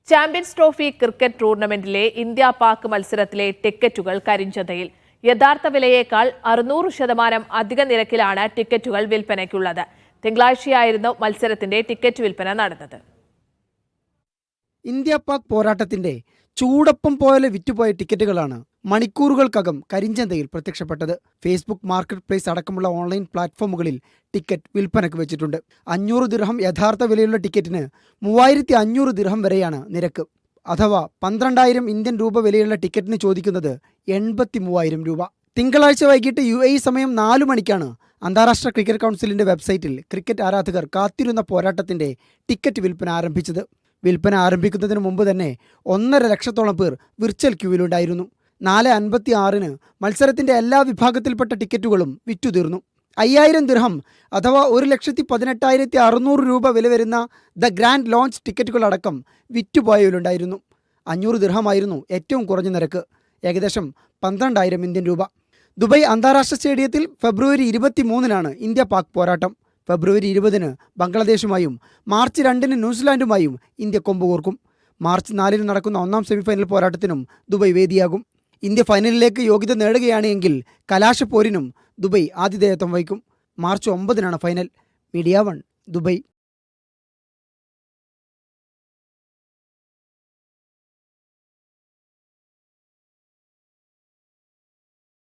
Champions trophy cricket ടൂർണമെന്റിലെ India-Pak മത്സരത്തിലെ ടിക്കറ്റുകൾ കരിഞ്ചന്തയിൽ. യഥാർത്ഥ വിലയേക്കാൾ 600% അധിക നിരക്കിലാണ് ടിക്കറ്റുകൾ വിൽപ്പനയ്ക്കുള്ളത്. തിങ്കളാഴ്ചയായിരുന്നു മത്സരത്തിന്റെ ടിക്കറ്റ് വിൽപ്പന നടന്നത്. ഇന്ത്യ-പാക് പോരാട്ടത്തിന്റെ ചൂടപ്പം പോലെ വിറ്റുപോയ ടിക്കറ്റുകളാണ് മണിക്കൂറുകൾക്കകം കരിഞ്ചന്തയിൽ പ്രത്യക്ഷപ്പെട്ടത്. ഫേസ്ബുക്ക് മാർക്കറ്റ് പ്ലേസ് അടക്കമുള്ള ഓൺലൈൻ പ്ലാറ്റ്ഫോമുകളിൽ ടിക്കറ്റ് വിൽപ്പനയ്ക്ക് വെച്ചിട്ടുണ്ട്. 500 ദിർഹം യഥാർത്ഥ വിലയുള്ള ടിക്കറ്റിന് 3500 ദിർഹം വരെയാണ് നിരക്ക്. അഥവാ 12,000 ഇന്ത്യൻ രൂപ വിലയുള്ള ടിക്കറ്റിന് ചോദിക്കുന്നത് 83,000 രൂപ. തിങ്കളാഴ്ച വൈകിട്ട് UAE സമയം 4 മണിക്കാണ് അന്താരാഷ്ട്ര ക്രിക്കറ്റ് കൗൺസിലിന്റെ വെബ്സൈറ്റിൽ ക്രിക്കറ്റ് ആരാധകർ കാത്തിരുന്ന പോരാട്ടത്തിന്റെ ടിക്കറ്റ് വിൽപ്പന ആരംഭിച്ചത്. വിൽപ്പന ആരംഭിക്കുന്നതിന് മുമ്പ് തന്നെ 1.5 ലക്ഷത്തോളം പേർ വിർച്വൽ ക്യൂവിലുണ്ടായിരുന്നു. 4:56 മത്സരത്തിന്റെ എല്ലാ വിഭാഗത്തിൽപ്പെട്ട ടിക്കറ്റുകളും വിറ്റുതീർന്നു. 5000 ദിർഹം അഥവാ 1,18,600 രൂപ വില വരുന്ന ദ ഗ്രാൻഡ് ലോഞ്ച് ടിക്കറ്റുകളടക്കം വിറ്റുപോയവരുണ്ടായിരുന്നു. 500 ദിർഹമായിരുന്നു ഏറ്റവും കുറഞ്ഞ നിരക്ക്, ഏകദേശം 12,000 ഇന്ത്യൻ രൂപ. ദുബായ് അന്താരാഷ്ട്ര സ്റ്റേഡിയത്തിൽ ഫെബ്രുവരി 23 ഇന്ത്യ-പാക് പോരാട്ടം. ഫെബ്രുവരി 20 ബംഗ്ലാദേശുമായും മാർച്ച് 2 ന്യൂസിലാൻഡുമായും ഇന്ത്യ കൊമ്പുകോർക്കും. മാർച്ച് 4 നടക്കുന്ന ഒന്നാം സെമിഫൈനൽ പോരാട്ടത്തിനും ദുബായ് വേദിയാകും. ഇന്ത്യ ഫൈനലിലേക്ക് യോഗ്യത നേടുകയാണ് എങ്കിൽ കലാശപ്പോരിനും ദുബായ് ആതിഥേയത്വം വഹിക്കും. March 9 final. Media 1, Dubai.